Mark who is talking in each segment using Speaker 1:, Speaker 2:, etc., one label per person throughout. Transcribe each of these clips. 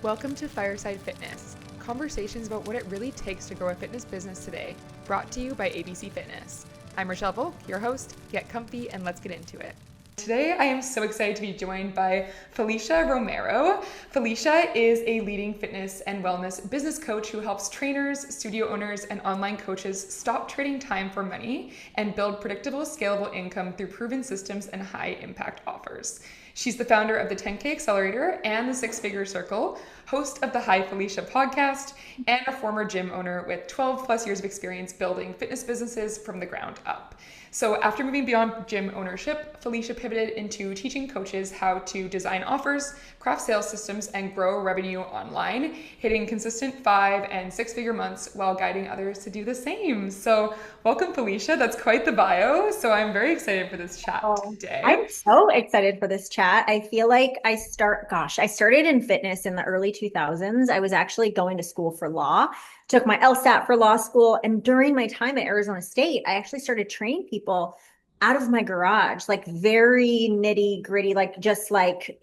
Speaker 1: Welcome to Fireside Fitness, conversations about what it really takes to grow a fitness business today, brought to you by ABC Fitness. I'm Rochelle Volk, your host. Get comfy and let's get into it. Today, I am so excited to be joined by Felicia Romero. Felicia is a leading fitness and wellness business coach who helps trainers, studio owners, and online coaches stop trading time for money and build predictable, scalable income through proven systems and high-impact offers. She's the founder of the 10K Accelerator and the Six Figure Circle, host of the Hi Felicia podcast, and a former gym owner with 12 plus years of experience building fitness businesses from the ground up. So after moving beyond gym ownership, Felicia pivoted into teaching coaches how to design offers, craft sales systems, and grow revenue online, hitting consistent 5 and 6 figure months while guiding others to do the same. So welcome, Felicia. That's quite the bio. So I'm very excited for this chat today.
Speaker 2: I'm so excited for this chat. I feel like I started in fitness in the early 2000s. I was actually going to school for law, took my LSAT for law school. And during my time at Arizona State, I actually started training people out of my garage, like very nitty gritty, like just like,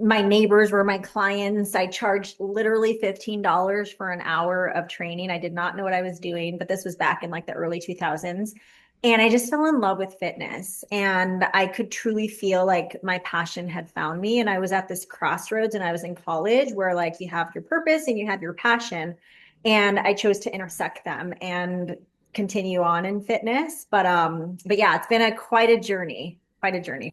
Speaker 2: my neighbors were my clients. I charged literally $15 for an hour of training. I did not know what I was doing, but this was back in like the early 2000s. And I just fell in love with fitness, and I could truly feel like my passion had found me. And I was at this crossroads, and I was in college where like you have your purpose and you have your passion. And I chose to intersect them and continue on in fitness. But yeah, it's been quite a journey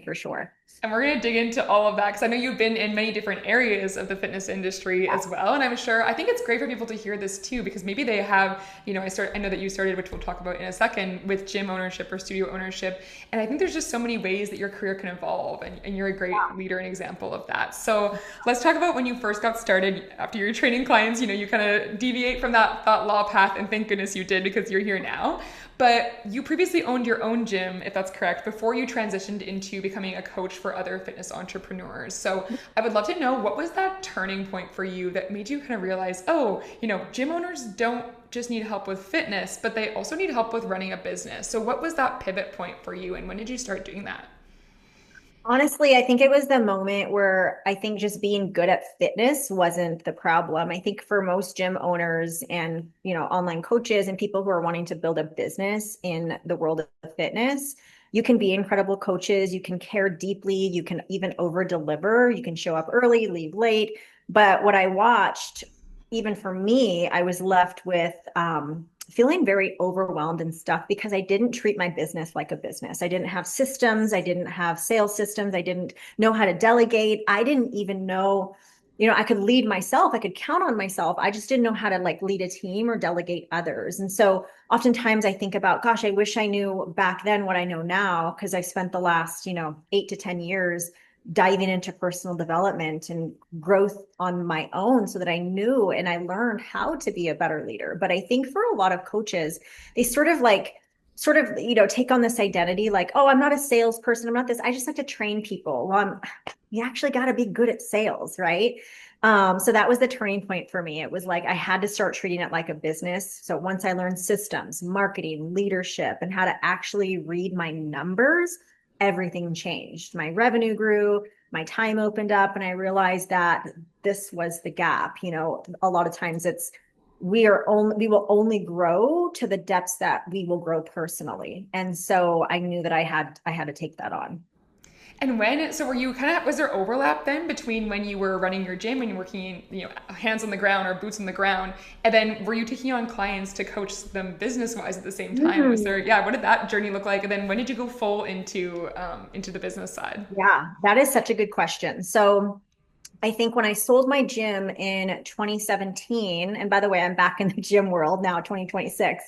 Speaker 2: for sure.
Speaker 1: And we're going to dig into all of that because I know you've been in many different areas of the fitness industry as well. And I think it's great for people to hear this too, because maybe they have, I know that you started, which we'll talk about in a second, with gym ownership or studio ownership. And I think there's just so many ways that your career can evolve, and you're a great leader and example of that. So let's talk about when you first got started after you're training clients. You kind of deviate from that law path, and thank goodness you did, because you're here now. But you previously owned your own gym, if that's correct, before you transitioned into becoming a coach for other fitness entrepreneurs. So I would love to know, what was that turning point for you that made you kind of realize, gym owners don't just need help with fitness, but they also need help with running a business. So what was that pivot point for you, and when did you start doing that?
Speaker 2: Honestly, I think it was the moment where I think just being good at fitness wasn't the problem. I think for most gym owners and, online coaches and people who are wanting to build a business in the world of fitness, you can be incredible coaches. You can care deeply. You can even over deliver. You can show up early, leave late. But what I watched, even for me, I was left with, feeling very overwhelmed and stuff because I didn't treat my business like a business. I didn't have systems. I didn't have sales systems. I didn't know how to delegate. I didn't even know, I could lead myself. I could count on myself. I just didn't know how to like lead a team or delegate others. And so oftentimes I think about, gosh, I wish I knew back then what I know now, because I spent the last, 8 to 10 years diving into personal development and growth on my own so that I knew and I learned how to be a better leader. But I think for a lot of coaches, they take on this identity like, oh, I'm not a salesperson. I'm not this. I just like to train people. Well, you actually got to be good at sales, right? So that was the turning point for me. It was like I had to start treating it like a business. So once I learned systems, marketing, leadership, and how to actually read my numbers, everything changed. My revenue grew, my time opened up, and I realized that this was the gap. A lot of times we will only grow to the depths that we will grow personally. And so I knew that I had to take that on.
Speaker 1: And so were you was there overlap then between when you were running your gym and you're working, hands on the ground or boots on the ground, and then were you taking on clients to coach them business wise at the same time?
Speaker 2: Mm-hmm.
Speaker 1: Was there, what did that journey look like? And then when did you go full into the business side?
Speaker 2: Yeah, that is such a good question. So I think when I sold my gym in 2017, and by the way, I'm back in the gym world now, 2026.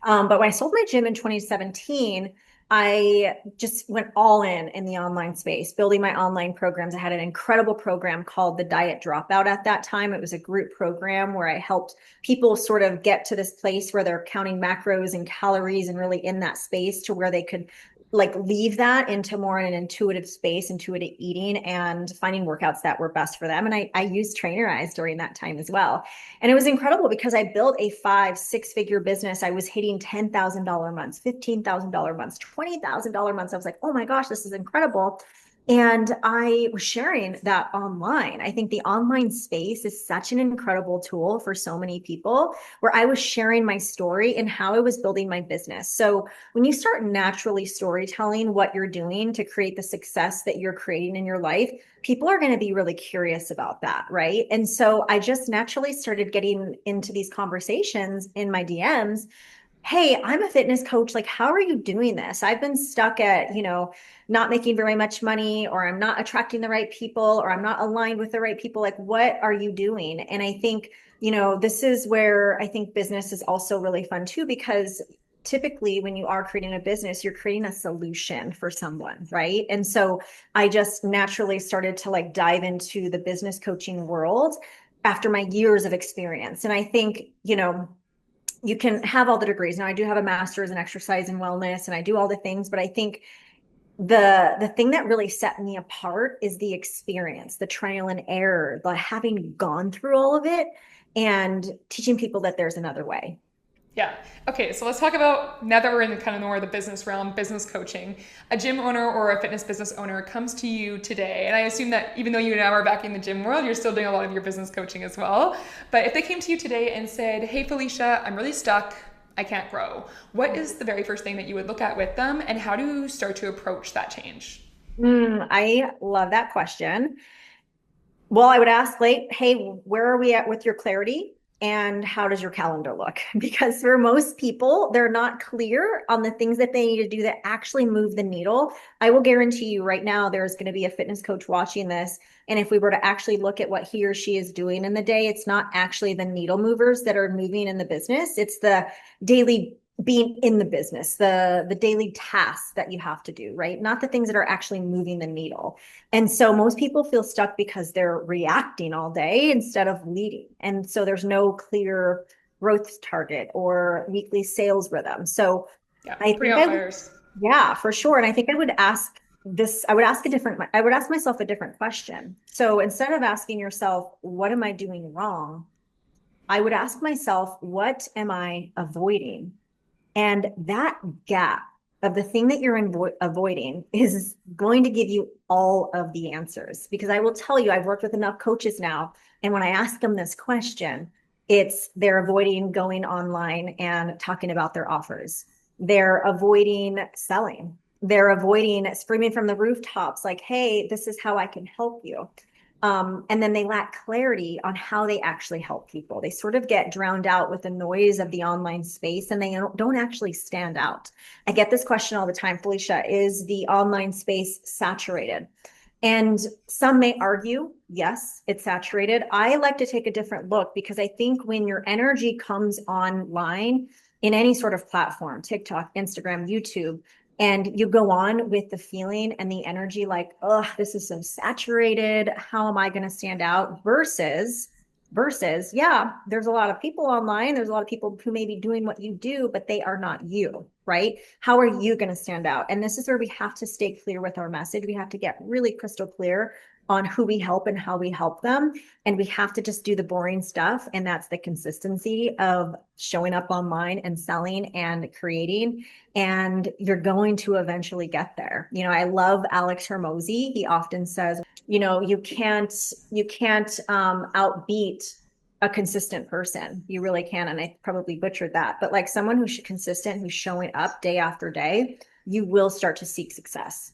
Speaker 2: But when I sold my gym in 2017, I just went all in the online space, building my online programs. I had an incredible program called the Diet Dropout at that time. It was a group program where I helped people sort of get to this place where they're counting macros and calories and really in that space to where they could like leave that into more an intuitive space, intuitive eating, and finding workouts that were best for them. And I used Trainer Eyes during that time as well. And it was incredible because I built a 5, 6 figure business. I was hitting $10,000 months, $15,000 months, $20,000 months. I was like, oh my gosh, this is incredible. And I was sharing that online. I think the online space is such an incredible tool for so many people, where I was sharing my story and how I was building my business. So when you start naturally storytelling what you're doing to create the success that you're creating in your life, people are going to be really curious about that, right? And so I just naturally started getting into these conversations in my DMs. Hey, I'm a fitness coach. Like, how are you doing this? I've been stuck at, not making very much money, or I'm not attracting the right people, or I'm not aligned with the right people. Like, what are you doing? And I think, this is where I think business is also really fun too, because typically when you are creating a business, you're creating a solution for someone, right? And so I just naturally started to like dive into the business coaching world after my years of experience. And I think, you can have all the degrees. Now I do have a master's in exercise and wellness and I do all the things, but I think the thing that really set me apart is the experience, the trial and error, the having gone through all of it and teaching people that there's another way.
Speaker 1: Yeah. Okay, so let's talk about, now that we're in kind of more of the business realm, business coaching. A gym owner or a fitness business owner comes to you today, and I assume that even though you now are back in the gym world, you're still doing a lot of your business coaching as well. But if they came to you today and said, hey, Felicia, I'm really stuck, I can't grow, what is the very first thing that you would look at with them, and how do you start to approach that change?
Speaker 2: I love that question. Well, I would ask like, hey, where are we at with your clarity? And how does your calendar look? Because for most people, they're not clear on the things that they need to do that actually move the needle. I will guarantee you right now, there's going to be a fitness coach watching this. And if we were to actually look at what he or she is doing in the day, it's not actually the needle movers that are moving in the business. It's the daily being in the business, the daily tasks that you have to do, right? Not the things that are actually moving the needle. And so most people feel stuck because they're reacting all day instead of leading. And so there's no clear growth target or weekly sales rhythm. So
Speaker 1: Yeah,
Speaker 2: I
Speaker 1: putting
Speaker 2: think
Speaker 1: out fires.
Speaker 2: yeah, for sure. And I think I would ask myself a different question. So instead of asking yourself, what am I doing wrong? I would ask myself, what am I avoiding? And that gap of the thing that you're avoiding is going to give you all of the answers. Because I will tell you, I've worked with enough coaches now. And when I ask them this question, it's they're avoiding going online and talking about their offers. They're avoiding selling. They're avoiding screaming from the rooftops, like, hey, this is how I can help you. And then they lack clarity on how they actually help people. They sort of get drowned out with the noise of the online space and they don't actually stand out. I get this question all the time, Felicia, is the online space saturated? And some may argue, yes, it's saturated. I like to take a different look because I think when your energy comes online in any sort of platform, TikTok, Instagram, YouTube, and you go on with the feeling and the energy like, oh, this is so saturated, how am I going to stand out? Versus yeah, there's a lot of people online, there's a lot of people who may be doing what you do, but they are not you, right? How are you going to stand out? And this is where we have to stay clear with our message. We have to get really crystal clear on who we help and how we help them. And we have to just do the boring stuff. And that's the consistency of showing up online and selling and creating. And you're going to eventually get there. I love Alex Hermosi. He often says, you can't outbeat a consistent person. You really can. And I probably butchered that, but like someone who's consistent, who's showing up day after day, you will start to seek success.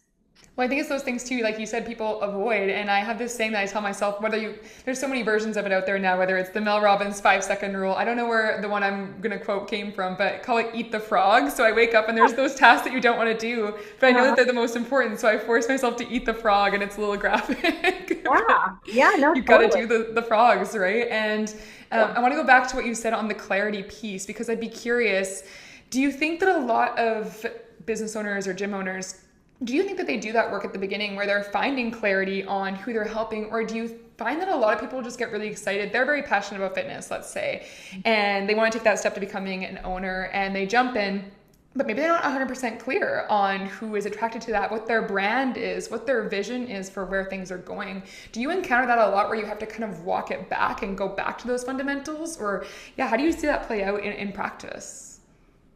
Speaker 1: Well, I think it's those things too, like you said, people avoid. And I have this saying that I tell myself, there's so many versions of it out there now, whether it's the Mel Robbins 5 second rule. I don't know where the one I'm going to quote came from, but call it eat the frog. So I wake up and there's those tasks that you don't want to do, but I know that they're the most important. So I force myself to eat the frog, and it's a little graphic.
Speaker 2: Yeah. Yeah, no,
Speaker 1: You got to
Speaker 2: totally.
Speaker 1: do the frogs, right? And
Speaker 2: Yeah.
Speaker 1: I want to go back to what you said on the clarity piece, because I'd be curious, do you think that a lot of business owners or gym owners, do you think that they do that work at the beginning where they're finding clarity on who they're helping? Or do you find that a lot of people just get really excited? They're very passionate about fitness, let's say, and they want to take that step to becoming an owner, and they jump in, but maybe they're not 100% clear on who is attracted to that, what their brand is, what their vision is for where things are going. Do you encounter that a lot where you have to kind of walk it back and go back to those fundamentals? Or yeah, how do you see that play out in practice?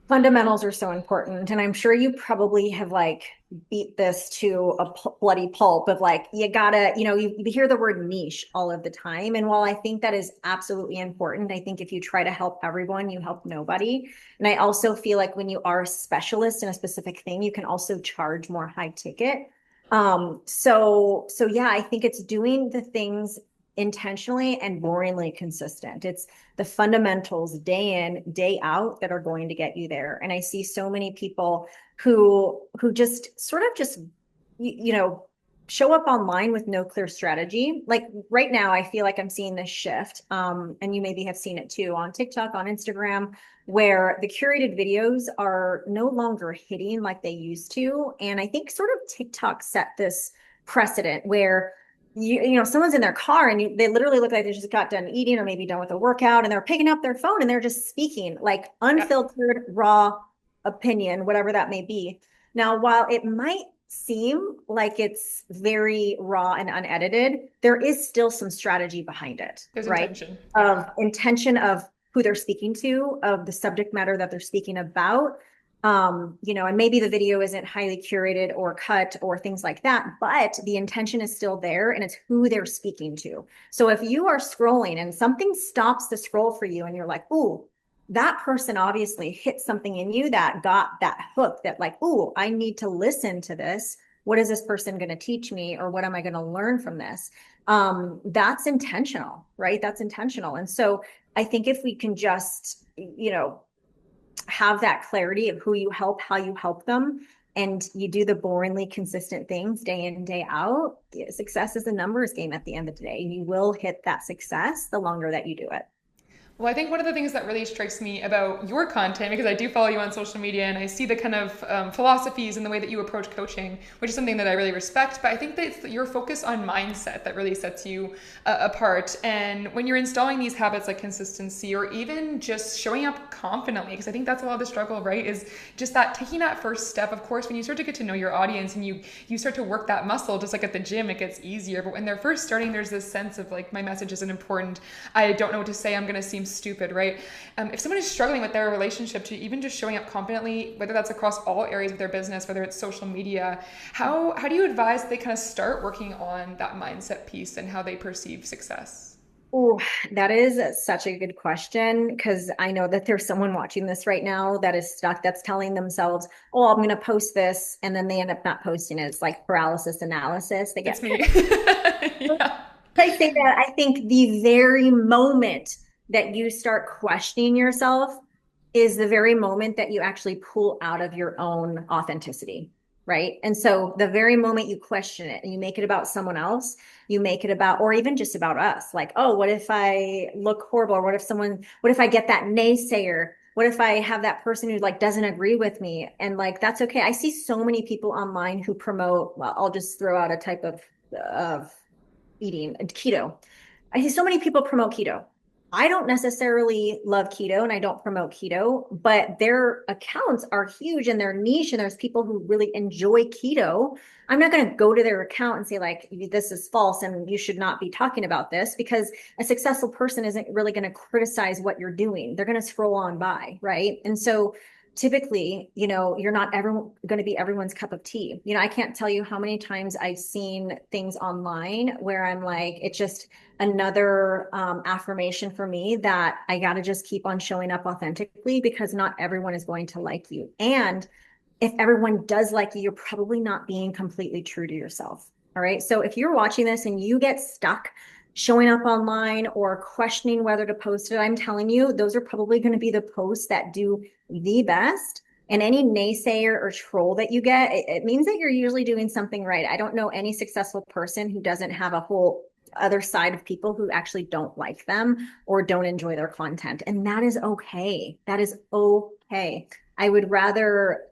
Speaker 2: Fundamentals are so important. And I'm sure you probably have like beat this to a bloody pulp of like, you gotta, you hear the word niche all of the time. And while I think that is absolutely important, I think if you try to help everyone, you help nobody. And I also feel like when you are a specialist in a specific thing, you can also charge more high ticket. So yeah, I think it's doing the things intentionally and boringly consistent. It's the fundamentals day in, day out that are going to get you there. And I see so many people who just sort of just show up online with no clear strategy. Like right now, I feel like I'm seeing this shift. And you maybe have seen it too on TikTok, on Instagram, where the curated videos are no longer hitting like they used to. And I think sort of TikTok set this precedent where someone's in their car and they literally look like they just got done eating or maybe done with a workout and they're picking up their phone and they're just speaking like
Speaker 1: Yeah.
Speaker 2: unfiltered, raw opinion, whatever that may be. Now, while it might seem like it's very raw and unedited, there is still some strategy behind it,
Speaker 1: There's
Speaker 2: right?
Speaker 1: intention. Yeah.
Speaker 2: Of intention of who they're speaking to, of the subject matter that they're speaking about, and maybe the video isn't highly curated or cut or things like that, but the intention is still there and it's who they're speaking to. So if you are scrolling and something stops the scroll for you and you're like, ooh, that person obviously hit something in you that got that hook that like, ooh, I need to listen to this. What is this person going to teach me or what am I going to learn from this? That's intentional, right? That's intentional. And so I think if we can just, have that clarity of who you help, how you help them, and you do the boringly consistent things day in, day out, success is a numbers game at the end of the day. You will hit that success the longer that you do it.
Speaker 1: Well, I think one of the things that really strikes me about your content, because I do follow you on social media and I see the kind of philosophies and the way that you approach coaching, which is something that I really respect. But I think that it's your focus on mindset that really sets you apart. And when you're installing these habits like consistency or even just showing up confidently, because I think that's a lot of the struggle, right? Is just that taking that first step. Of course, when you start to get to know your audience and you start to work that muscle, just like at the gym, it gets easier. But when they're first starting, there's this sense of like, my message isn't important. I don't know what to say. I'm going to seem stupid, right? If someone is struggling with their relationship to even just showing up confidently, whether that's across all areas of their business, whether it's social media, how do you advise they kind of start working on that mindset piece and how they perceive success?
Speaker 2: Oh, that is such a good question because I know that there's someone watching this right now that is stuck, that's telling themselves, oh, I'm going to post this. And then they end up not posting it. It's like paralysis analysis. They
Speaker 1: It's
Speaker 2: get
Speaker 1: me. Yeah.
Speaker 2: I say that I think the very moment that you start questioning yourself is the very moment that you actually pull out of your own authenticity, right? And so the very moment you question it and you make it about someone else, you make it about, or even just about us, like, oh, what if I look horrible? Or what if I get that naysayer? What if I have that person who like doesn't agree with me? And like, that's okay. I see so many people online who promote, well, I'll just throw out a type of eating keto. I see so many people promote keto. I don't necessarily love keto and I don't promote keto, but their accounts are huge and they're niche and there's people who really enjoy keto. I'm not going to go to their account and say like, this is false and you should not be talking about this because a successful person isn't really going to criticize what you're doing. They're going to scroll on by, right? And so typically, you're not ever going to be everyone's cup of tea. I can't tell you how many times I've seen things online where I'm like, it's just another affirmation for me that I got to just keep on showing up authentically because not everyone is going to like you. And if everyone does like you, you're probably not being completely true to yourself. All right. So if you're watching this and you get stuck showing up online or questioning whether to post it, I'm telling you, those are probably going to be the posts that do the best. And any naysayer or troll that you get, it means that you're usually doing something right. I don't know any successful person who doesn't have a whole other side of people who actually don't like them or don't enjoy their content. And that is okay. That is okay. I would rather,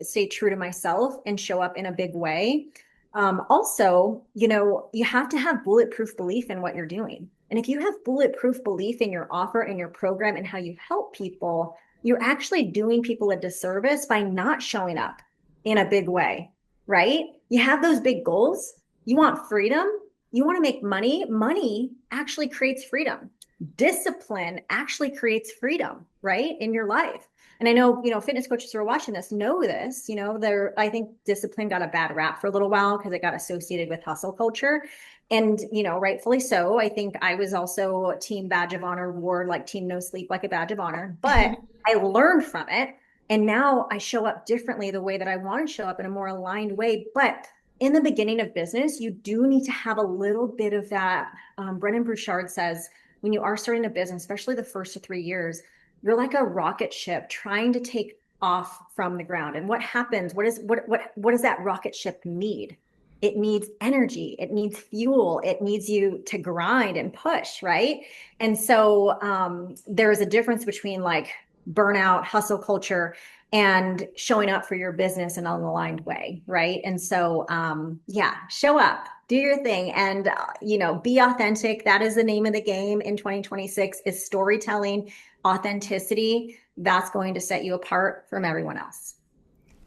Speaker 2: stay true to myself and show up in a big way. Also, you have to have bulletproof belief in what you're doing. And if you have bulletproof belief in your offer and your program and how you help people, you're actually doing people a disservice by not showing up in a big way, right? You have those big goals. You want freedom. You want to make money. Money actually creates freedom. Discipline actually creates freedom, right? In your life. And I know, fitness coaches who are watching this know this, I think discipline got a bad rap for a little while because it got associated with hustle culture. And, rightfully so. I think I was also team badge of honor, wore like team no sleep like a badge of honor, but I learned from it. And now I show up differently the way that I want to show up in a more aligned way. But in the beginning of business, you do need to have a little bit of that. Brennan Burchard says, when you are starting a business, especially the first 3 years, you're like a rocket ship trying to take off from the ground. And what happens? What does that rocket ship need? It needs energy. It needs fuel. It needs you to grind and push, right? And so there is a difference between like burnout, hustle culture, and showing up for your business in an aligned way, right? And so, yeah, show up, do your thing, and be authentic. That is the name of the game in 2026. Is storytelling, authenticity. That's going to set you apart from everyone else.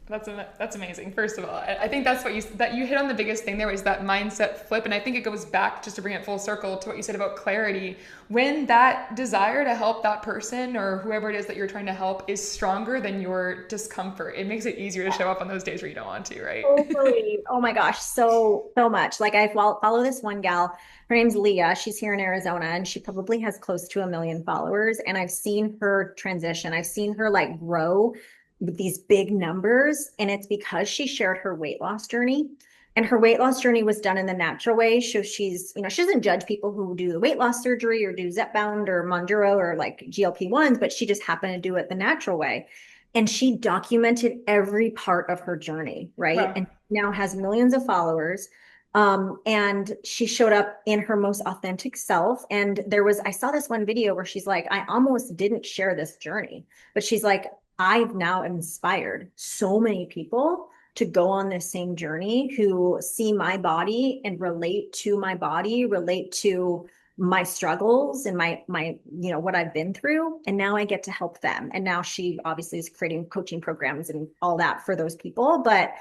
Speaker 1: That's amazing. First of all, I think that's that you hit on the biggest thing there was that mindset flip, and I think it goes back just to bring it full circle to what you said about clarity. When that desire to help that person or whoever it is that you're trying to help is stronger than your discomfort, it makes it easier to show up on those days where you don't want to, right?
Speaker 2: Totally. Oh my gosh, so much. Like I follow this one gal. Her name's Leah. She's here in Arizona, and she probably has close to 1 million followers. And I've seen her transition. I've seen her like grow with these big numbers, and it's because she shared her weight loss journey. And her weight loss journey was done in the natural way. So she doesn't judge people who do the weight loss surgery or do Zepbound or Monduro or like GLP-1s, but she just happened to do it the natural way. And she documented every part of her journey, right?
Speaker 1: Wow.
Speaker 2: And now has millions of followers. And she showed up in her most authentic self. And I saw this one video where she's like, I almost didn't share this journey, but she's like, I've now inspired so many people to go on this same journey who see my body and relate to my body, relate to my struggles and my what I've been through, and now I get to help them. And now she obviously is creating coaching programs and all that for those people, but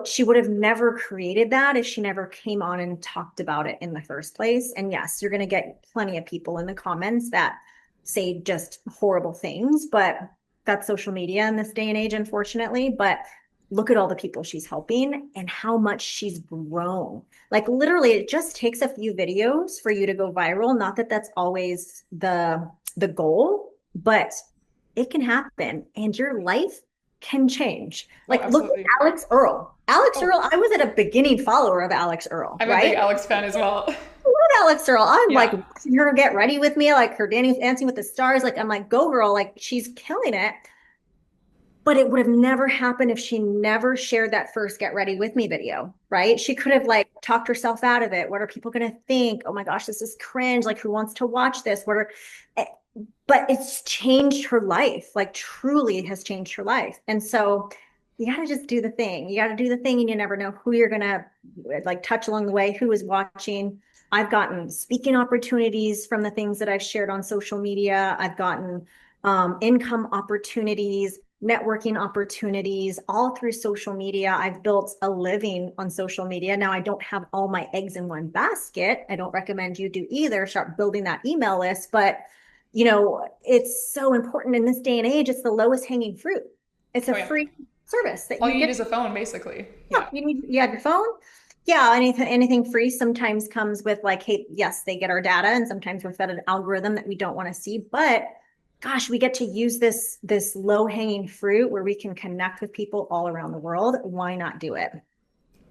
Speaker 2: she would have never created that if she never came on and talked about it in the first place. And yes, you're going to get plenty of people in the comments that say just horrible things, but that's social media in this day and age, unfortunately. But look at all the people she's helping and how much she's grown. Like literally, it just takes a few videos for you to go viral. Not that that's always the goal, but it can happen, and your life can change.
Speaker 1: Oh,
Speaker 2: Like look at
Speaker 1: absolutely.
Speaker 2: Alex Earl. Alex
Speaker 1: Oh,
Speaker 2: Earl, I was at a beginning follower of Alex Earl,
Speaker 1: I'm a big
Speaker 2: right?
Speaker 1: Alex fan as well.
Speaker 2: Alex Earl. I'm like
Speaker 1: Yeah.
Speaker 2: watching her get ready with me, like her Dancing with the Stars. Like I'm like, go girl, like she's killing it. But it would have never happened if she never shared that first Get Ready With Me video, right? She could have like talked herself out of it. What are people going to think? Oh my gosh, this is cringe. Like, who wants to watch this? Eh, but it's changed her life, like, truly has changed her life. And so you got to just do the thing. You got to do the thing, and you never know who you're going to like touch along the way, who is watching. I've gotten speaking opportunities from the things that I've shared on social media. I've gotten income opportunities, networking opportunities, all through social media. I've built a living on social media. Now I don't have all my eggs in one basket. I don't recommend you do either. Start building that email list, but it's so important in this day and age. It's the lowest hanging fruit. It's a
Speaker 1: Oh, yeah.
Speaker 2: free service that
Speaker 1: All
Speaker 2: you
Speaker 1: you need
Speaker 2: get.
Speaker 1: is a phone, basically.
Speaker 2: Yeah,
Speaker 1: Yeah.
Speaker 2: you have your phone. Yeah, anything free sometimes comes with like, hey, yes, they get our data, and sometimes we're fed an algorithm that we don't want to see. But gosh, we get to use this low-hanging fruit where we can connect with people all around the world. Why not do it?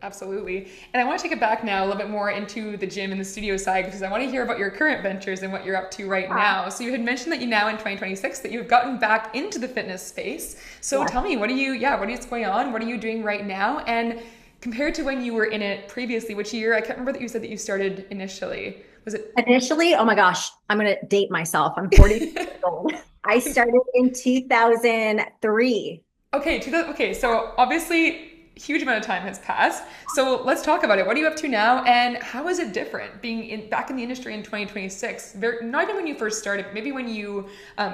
Speaker 1: Absolutely. And I want to take it back now a little bit more into the gym and the studio side because I want to hear about your current ventures and what you're up to right
Speaker 2: Yeah.
Speaker 1: now. So you had mentioned that you now in 2026 that you've gotten back into the fitness space. So
Speaker 2: Yeah.
Speaker 1: tell me, what is going on? What are you doing right now? And compared to when you were in it previously, which year? I can't remember that you said that you started initially. Was it?
Speaker 2: Initially, oh my gosh, I'm gonna date myself. I'm 40 years old. I started in 2003.
Speaker 1: Okay, okay, so obviously huge amount of time has passed. So let's talk about it. What are you up to now, and how is it different being back in the industry in 2026? Not even when you first started, but maybe when you,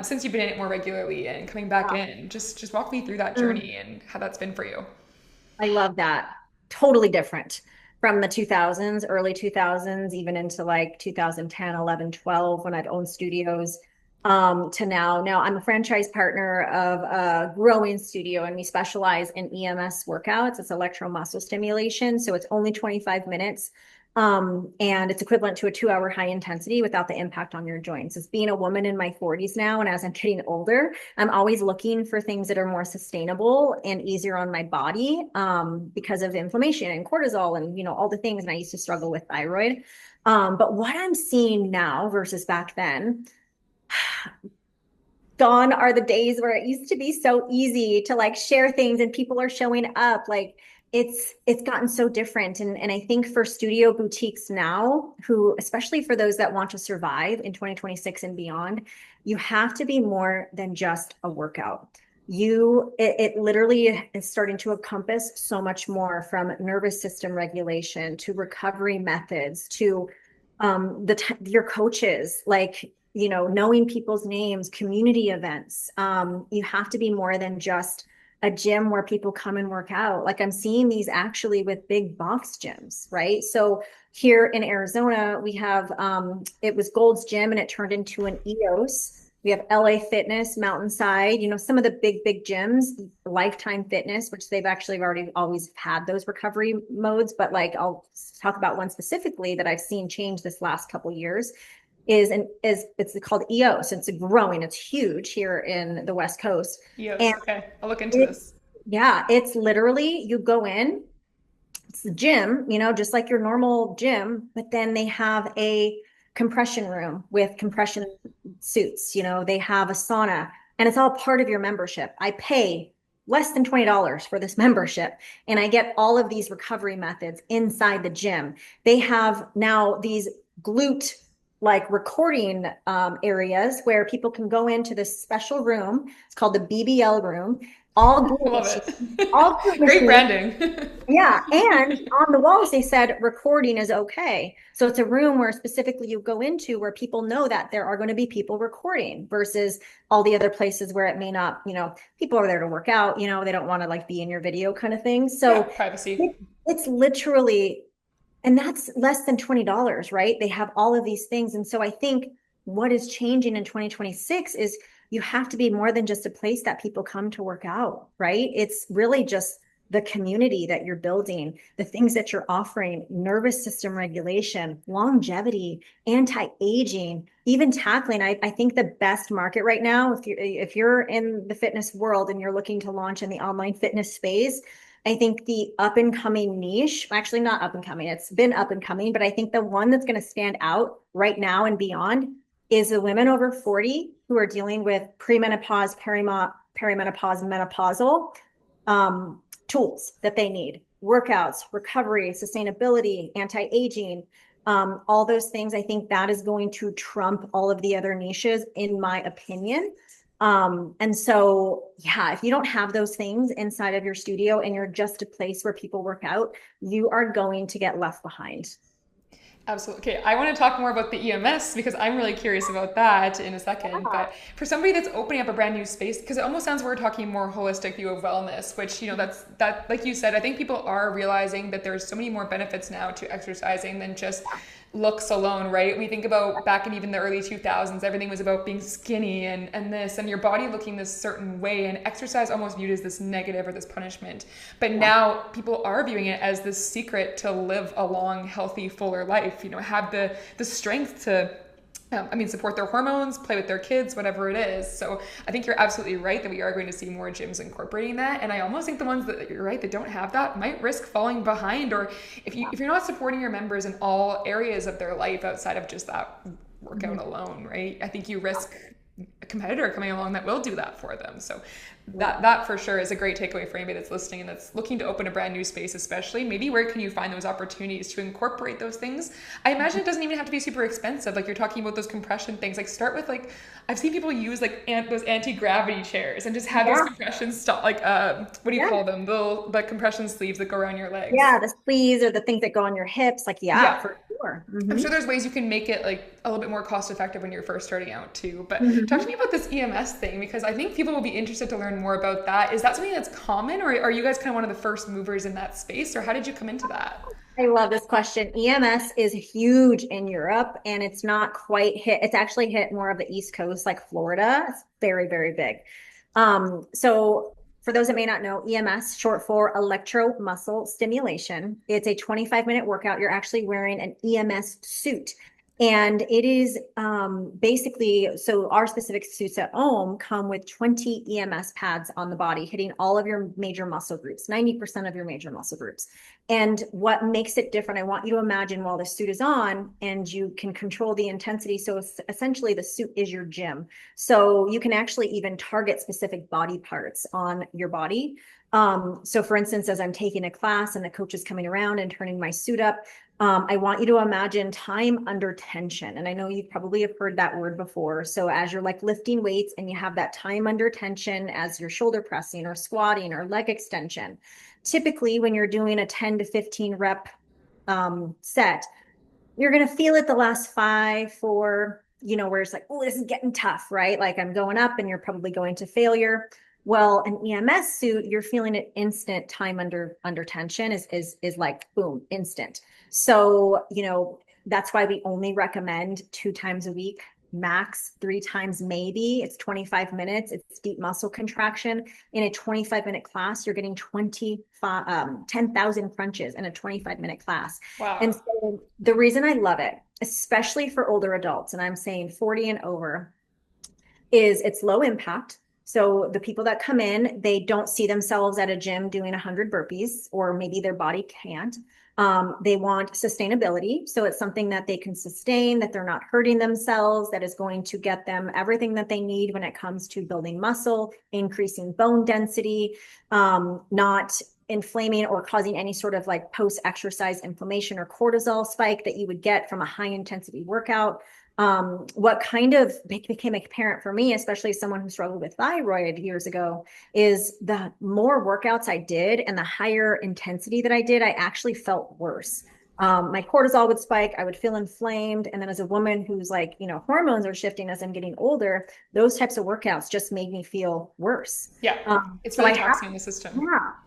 Speaker 1: since you've been in it more regularly and coming back in. Just walk me through that
Speaker 2: Mm.
Speaker 1: journey and how that's been for you.
Speaker 2: I love that. Totally different from the 2000s, early 2000s, even into like 2010, 11, 12, when I'd owned studios. to now. Now I'm a franchise partner of a growing studio, and we specialize in EMS workouts. It's electromuscle stimulation. So it's only 25 minutes. And it's equivalent to a 2 hour high intensity without the impact on your joints. As being a woman in my 40s now, and as I'm getting older, I'm always looking for things that are more sustainable and easier on my body, because of inflammation and cortisol and, all the things. And I used to struggle with thyroid. But what I'm seeing now versus back then, gone are the days where it used to be so easy to like share things and people are showing up. Like it's gotten so different. And I think for studio boutiques now, who, especially for those that want to survive in 2026 and beyond, you have to be more than just a workout. It literally is starting to encompass so much more, from nervous system regulation to recovery methods to your coaches, like, knowing people's names, community events. You have to be more than just a gym where people come and work out. Like, I'm seeing these actually with big box gyms, right? So here in Arizona, we have, it was Gold's Gym and it turned into an EOS. We have LA Fitness, Mountainside, some of the big gyms, Lifetime Fitness, which they've actually already always had those recovery modes. But like, I'll talk about one specifically that I've seen change this last couple of years is it's called EOS. It's growing. It's huge here in the West Coast.
Speaker 1: Yes.
Speaker 2: And
Speaker 1: Okay. I'll look into this.
Speaker 2: yeah, it's literally, you go in, it's the gym, just like your normal gym, but then they have a compression room with compression suits, they have a sauna, and it's all part of your membership. I pay less than $20 for this membership, and I get all of these recovery methods inside the gym. They have now these glute like recording areas where people can go into this special room. It's called the BBL room. All glute
Speaker 1: Love
Speaker 2: machines,
Speaker 1: it.
Speaker 2: all glute
Speaker 1: Great
Speaker 2: machines.
Speaker 1: branding.
Speaker 2: Yeah. And on the walls, they said recording is okay. So it's a room where specifically you go into where people know that there are going to be people recording, versus all the other places where it may not, people are there to work out, they don't want to like be in your video kind of thing.
Speaker 1: Yeah,
Speaker 2: So
Speaker 1: privacy.
Speaker 2: it's literally, and that's less than $20, right? They have all of these things. And so I think what is changing in 2026 is you have to be more than just a place that people come to work out, right? It's really just the community that you're building, the things that you're offering, nervous system regulation, longevity, anti-aging, even tackling. I think the best market right now, if you're in the fitness world and you're looking to launch in the online fitness space, I think the up and coming niche, actually not up and coming, it's been up and coming, but I think the one that's going to stand out right now and beyond is the women over 40 who are dealing with premenopause, perimenopause, menopausal tools that they need, workouts, recovery, sustainability, anti-aging, all those things. I think that is going to trump all of the other niches, in my opinion. And so, yeah, if you don't have those things inside of your studio and you're just a place where people work out, you are going to get left behind.
Speaker 1: Absolutely. Okay, I want to talk more about the EMS because I'm really curious about that in a second.
Speaker 2: Yeah.
Speaker 1: But for somebody that's opening up a brand new space, because it almost sounds we're talking more holistic view of wellness, which, that, like you said, I think people are realizing that there's so many more benefits now to exercising than just looks alone, right? We think about back in even the early 2000s, everything was about being skinny and this, and your body looking this certain way, and exercise almost viewed as this negative or this punishment. But now people are viewing it as this secret to live a long, healthy, fuller life, have the strength to support their hormones, play with their kids, whatever it is. So I think you're absolutely right that we are going to see more gyms incorporating that. And I almost think the ones that you're right that don't have that might risk falling behind. Or if you're not supporting your members in all areas of their life outside of just that workout alone, right? I think you risk a competitor coming along that will do that for them. So that for sure is a great takeaway for anybody that's listening and that's looking to open a brand new space, especially. Maybe where can you find those opportunities to incorporate those things? I imagine it doesn't even have to be super expensive. Like you're talking about those compression things, like start with like, I've seen people use like those anti-gravity chairs and just have those compression stuff, like what do you call them? The compression sleeves that go around your legs.
Speaker 2: Yeah, the sleeves or the things that go on your hips. Like, for sure.
Speaker 1: I'm sure there's ways you can make it like a little bit more cost effective when you're first starting out too. But
Speaker 2: Mm-hmm.
Speaker 1: talk to me about this EMS thing, because I think people will be interested to learn more about that. Is that something that's common, or are you guys kind of one of the first movers in that space, or how did you come into that?
Speaker 2: I love this question. EMS is huge in Europe and it's not quite hit. It's actually hit more of the East Coast, like Florida. It's very, very big. So for those that may not know, EMS, short for electromuscle stimulation. It's a 25-minute workout. You're actually wearing an EMS suit. And it is basically, so our specific suits at Ohm come with 20 EMS pads on the body, hitting all of your major muscle groups, 90% of your major muscle groups. And what makes it different, I want you to imagine while the suit is on and you can control the intensity. So essentially the suit is your gym. So you can actually even target specific body parts on your body. So for instance, as I'm taking a class and the coach is coming around and turning my suit up, I want you to imagine time under tension. And I know you probably have heard that word before. So as you're like lifting weights and you have that time under tension as you're shoulder pressing or squatting or leg extension, typically when you're doing a 10 to 15 rep set, you're going to feel it the last 5, 4, where it's like, oh, this is getting tough, right? Like I'm going up and you're probably going to failure. Well, an EMS suit, you're feeling it instant. Time under tension is like boom, instant. So, that's why we only recommend 2 times a week, max 3 times maybe. It's 25 minutes. It's deep muscle contraction. In a 25-minute class, you're getting 10,000 crunches in a 25-minute class. And
Speaker 1: Wow.
Speaker 2: so the reason I love it, especially for older adults, and I'm saying 40 and over, is it's low impact. So the people that come in, they don't see themselves at a gym doing 100 burpees, or maybe their body can't. They want sustainability. So it's something that they can sustain, that they're not hurting themselves, that is going to get them everything that they need when it comes to building muscle, increasing bone density, not inflaming or causing any sort of like post-exercise inflammation or cortisol spike that you would get from a high intensity workout. What kind of became apparent for me, especially someone who struggled with thyroid years ago, is the more workouts I did and the higher intensity that I did, I actually felt worse. My cortisol would spike, I would feel inflamed. And then as a woman who's like, hormones are shifting as I'm getting older, those types of workouts just made me feel worse.
Speaker 1: Yeah, it's
Speaker 2: So
Speaker 1: really taxing on the system.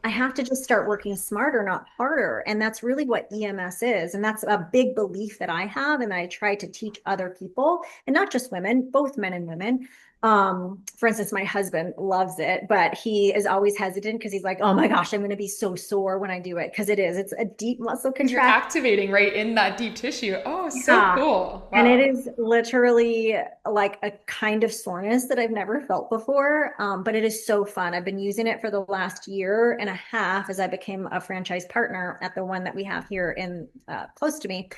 Speaker 2: I have to just start working smarter, not harder. And that's really what EMS is. And that's a big belief that I have. And I try to teach other people, and not just women, both men and women. For instance, my husband loves it, but he is always hesitant because he's like, oh my gosh, I'm going to be so sore when I do it. Because it's a deep muscle
Speaker 1: Because you're
Speaker 2: contraction.
Speaker 1: activating right in that deep tissue. Oh, so
Speaker 2: Yeah.
Speaker 1: cool.
Speaker 2: And it
Speaker 1: Wow.
Speaker 2: is literally like a kind of soreness that I've never felt before. But it is so fun. I've been using it for the last year and a half as I became a franchise partner at the one that we have here in close to me.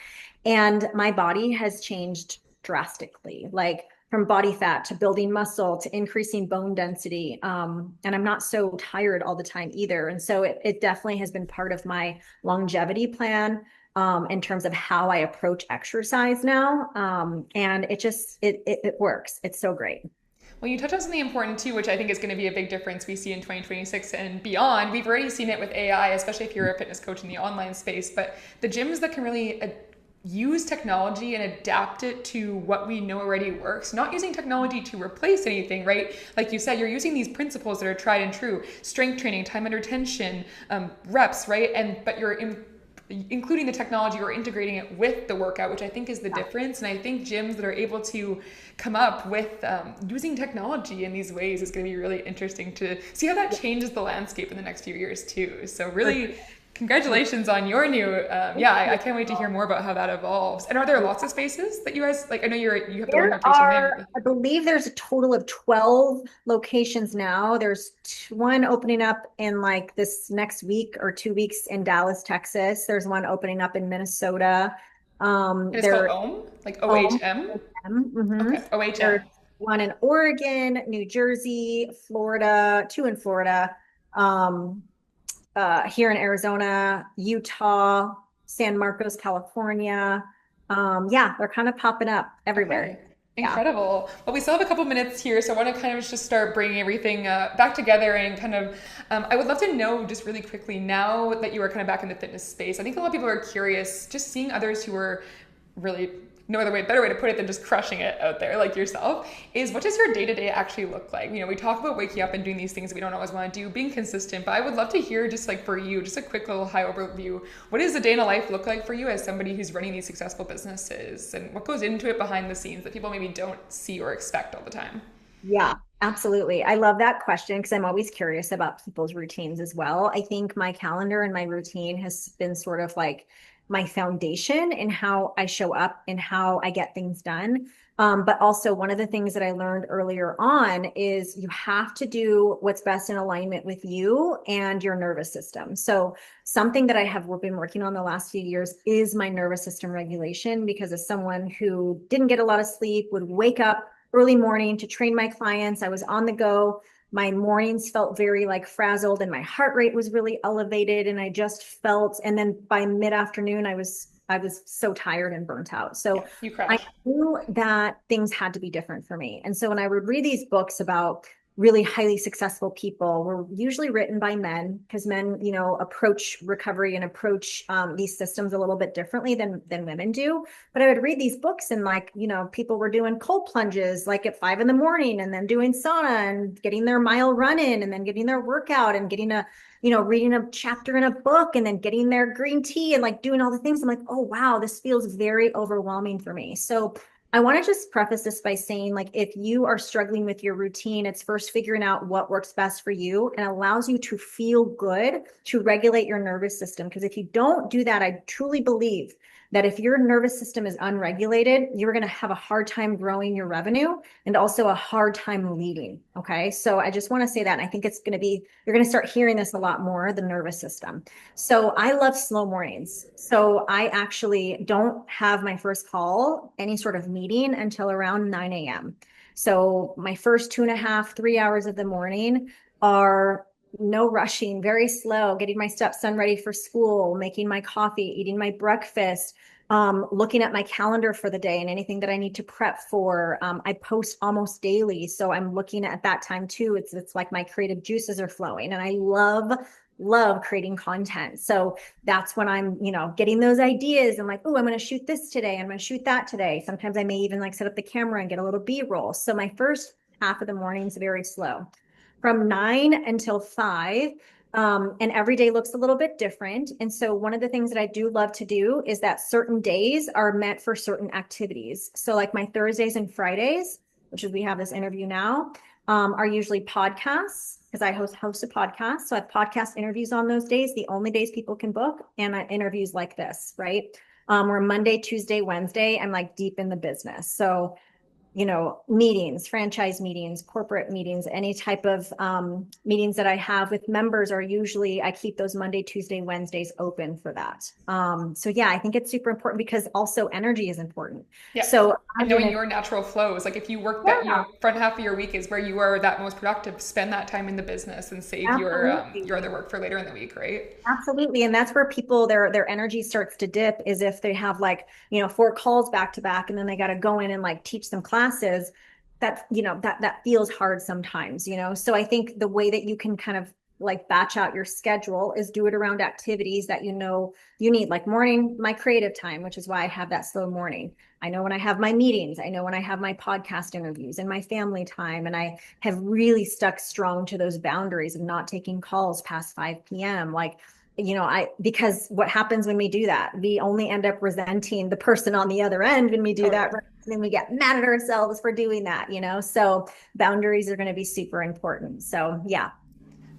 Speaker 2: And my body has changed drastically, like from body fat to building muscle to increasing bone density. And I'm not so tired all the time either. And so it definitely has been part of my longevity plan, in terms of how I approach exercise now. And it works. It's so great.
Speaker 1: Well, you touched on something important too, which I think is going to be a big difference we see in 2026 and beyond. We've already seen it with AI, especially if you're a fitness coach in the online space, but the gyms that can really use technology and adapt it to what we know already works, not using technology to replace anything, right? Like you said, you're using these principles that are tried and true: strength training, time under tension, reps, right? But you're including the technology or integrating it with the workout, which I think is the difference. And I think gyms that are able to come up with using technology in these ways is going to be really interesting to see how that changes the landscape in the next few years too. So really, congratulations on your new, I can't wait to hear more about how that evolves. And are there lots of spaces that you guys, like, I know you have the one
Speaker 2: There
Speaker 1: location
Speaker 2: are,
Speaker 1: there.
Speaker 2: I believe there's a total of 12 locations now. There's one opening up in like this next week or 2 weeks in Dallas, Texas. There's one opening up in Minnesota.
Speaker 1: And it's called
Speaker 2: There,
Speaker 1: OHM, like
Speaker 2: oh,
Speaker 1: OHM.
Speaker 2: mhm.
Speaker 1: Okay, OHM.
Speaker 2: There's one in Oregon, New Jersey, Florida, 2 in Florida, um, here in Arizona, Utah, San Marcos, California. Yeah, they're kind of popping up everywhere.
Speaker 1: Okay.
Speaker 2: Yeah.
Speaker 1: Incredible. Well, we still have a couple minutes here, so I want to kind of just start bringing everything back together and kind of, I would love to know just really quickly, now that you are kind of back in the fitness space, I think a lot of people are curious, just seeing others who are really no other way, better way to put it than just crushing it out there like yourself, is what does your day to day actually look like? You know, we talk about waking up and doing these things that we don't always want to do, being consistent, but I would love to hear just like for you, just a quick little high overview. What does a day in a life look like for you as somebody who's running these successful businesses, and what goes into it behind the scenes that people maybe don't see or expect all the time?
Speaker 2: Yeah, absolutely. I love that question because I'm always curious about people's routines as well. I think my calendar and my routine has been sort of like my foundation in how I show up and how I get things done. But also, one of the things that I learned earlier on is you have to do what's best in alignment with you and your nervous system. So, something that I have been working on the last few years is my nervous system regulation, because as someone who didn't get a lot of sleep, would wake up early morning to train my clients. I was on the go. My mornings felt very like frazzled and my heart rate was really elevated. And I just felt, and then by mid-afternoon, I was so tired and burnt out.
Speaker 1: Yeah,
Speaker 2: So
Speaker 1: you
Speaker 2: I
Speaker 1: crash.
Speaker 2: knew that things had to be different for me. And so when I would read these books about really highly successful people, were usually written by men, because men, approach recovery and approach these systems a little bit differently than women do. But I would read these books and like, people were doing cold plunges like at 5 in the morning, and then doing sauna and getting their mile run in, and then getting their workout and getting reading a chapter in a book, and then getting their green tea and like doing all the things. I'm like, oh, wow, this feels very overwhelming for me. So I want to just preface this by saying, like, if you are struggling with your routine, it's first figuring out what works best for you and allows you to feel good, to regulate your nervous system. Because if you don't do that, I truly believe that if your nervous system is unregulated, you're going to have a hard time growing your revenue and also a hard time leading. Okay. So I just want to say that. And I think you're going to start hearing this a lot more, the nervous system. So I love slow mornings. So I actually don't have my first call, any sort of meeting, until around 9 a.m. So my first 2.5, 3 hours of the morning are no rushing, very slow, getting my stepson ready for school, making my coffee, eating my breakfast, looking at my calendar for the day and anything that I need to prep for. I post almost daily, so I'm looking at that time too. It's like my creative juices are flowing, and I love creating content. So that's when I'm, getting those ideas and like, oh, I'm going to shoot this today. I'm going to shoot that today. Sometimes I may even like set up the camera and get a little B-roll. So my first half of the morning is very slow, from 9 until 5. And every day looks a little bit different. And so one of the things that I do love to do is that certain days are meant for certain activities. So like my Thursdays and Fridays, which is we have this interview now, are usually podcasts, because I host a podcast. So I have podcast interviews on those days, the only days people can book, and interviews like this, right? Where Monday, Tuesday, Wednesday, I'm like deep in the business. So meetings, franchise meetings, corporate meetings, any type of meetings that I have with members are usually, I keep those Monday, Tuesday, Wednesdays open for that. So yeah, I think it's super important because also energy is important.
Speaker 1: Yeah.
Speaker 2: So
Speaker 1: And
Speaker 2: imagine
Speaker 1: knowing
Speaker 2: if,
Speaker 1: your natural flows, like if you work that,
Speaker 2: yeah,
Speaker 1: front half of your week is where you are that most productive, spend that time in the business and save
Speaker 2: absolutely.
Speaker 1: your other work for later in the week, right?
Speaker 2: Absolutely. And that's where people, their energy starts to dip, is if they have like, 4 calls back to back, and then they got to go in and like teach some classes. That feels hard sometimes. So I think the way that you can kind of like batch out your schedule is do it around activities that you need, like morning, my creative time, which is why I have that slow morning. I know when I have my meetings, I know when I have my podcast interviews and my family time. And I have really stuck strong to those boundaries of not taking calls past 5 p.m. Like, because what happens when we do that, we only end up resenting the person on the other end when we do that.
Speaker 1: Totally.
Speaker 2: Right? And then we get mad at ourselves for doing that. So boundaries are going to be super important. So yeah.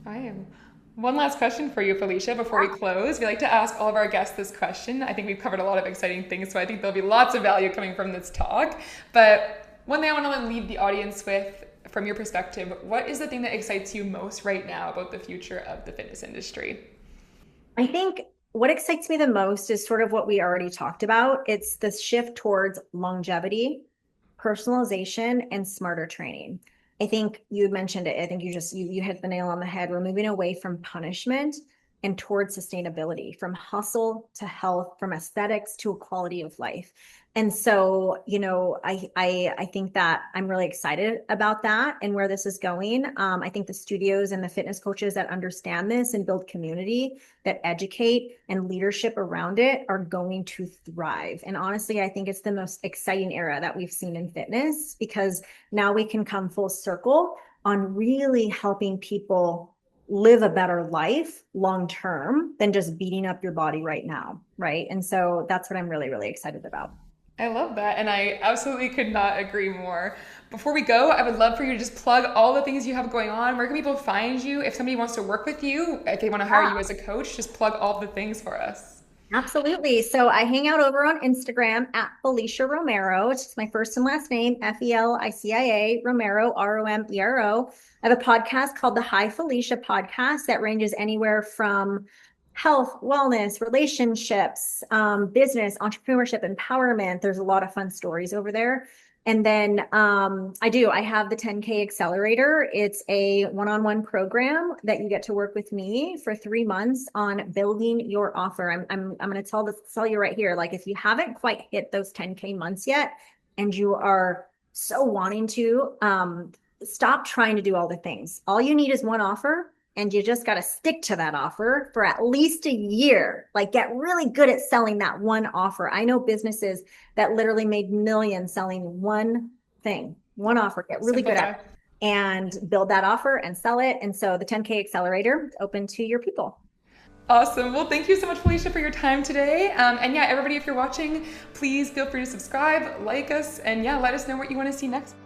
Speaker 1: I am. One last question for you, Felicia, before we close. We like to ask all of our guests this question. I think we've covered a lot of exciting things, so I think there'll be lots of value coming from this talk. But one thing I want to leave the audience with, from your perspective, what is the thing that excites you most right now about the future of the fitness industry?
Speaker 2: I think what excites me the most is sort of what we already talked about. It's the shift towards longevity, personalization, and smarter training. I think you mentioned it. I think you hit the nail on the head. We're moving away from punishment and towards sustainability, from hustle to health, from aesthetics to a quality of life. And so, I think that I'm really excited about that and where this is going. I think the studios and the fitness coaches that understand this and build community, that educate and leadership around it, are going to thrive. And honestly, I think it's the most exciting era that we've seen in fitness, because now we can come full circle on really helping people live a better life long term than just beating up your body right now. Right. And so that's what I'm really, really excited about.
Speaker 1: I love that, and I absolutely could not agree more. Before we go, I would love for you to just plug all the things you have going on. Where can people find you? If somebody wants to work with you, if they want to hire
Speaker 2: Yeah.
Speaker 1: you as a coach, just plug all the things for us.
Speaker 2: Absolutely. So I hang out over on Instagram at Felicia Romero. It's just my first and last name, Felicia Romero, Romero. I have a podcast called the Hi Felicia podcast that ranges anywhere from health, wellness, relationships, business, entrepreneurship, empowerment. There's a lot of fun stories over there. And then I have the 10K Accelerator. It's a one-on-one program that you get to work with me for 3 months on building your offer. I'm going to tell you right here, like, if you haven't quite hit those 10K months yet and you are so wanting to, stop trying to do all the things. All you need is one offer, and you just got to stick to that offer for at least a year. Like, get really good at selling that one offer. I know businesses that literally made millions selling one thing, one offer. Get really good at
Speaker 1: Simplify.
Speaker 2: it and build that offer and sell it. And so the 10K Accelerator is open to your people.
Speaker 1: Awesome. Well, thank you so much, Felicia, for your time today. And yeah, everybody, if you're watching, please feel free to subscribe, like us, and yeah, let us know what you want to see next.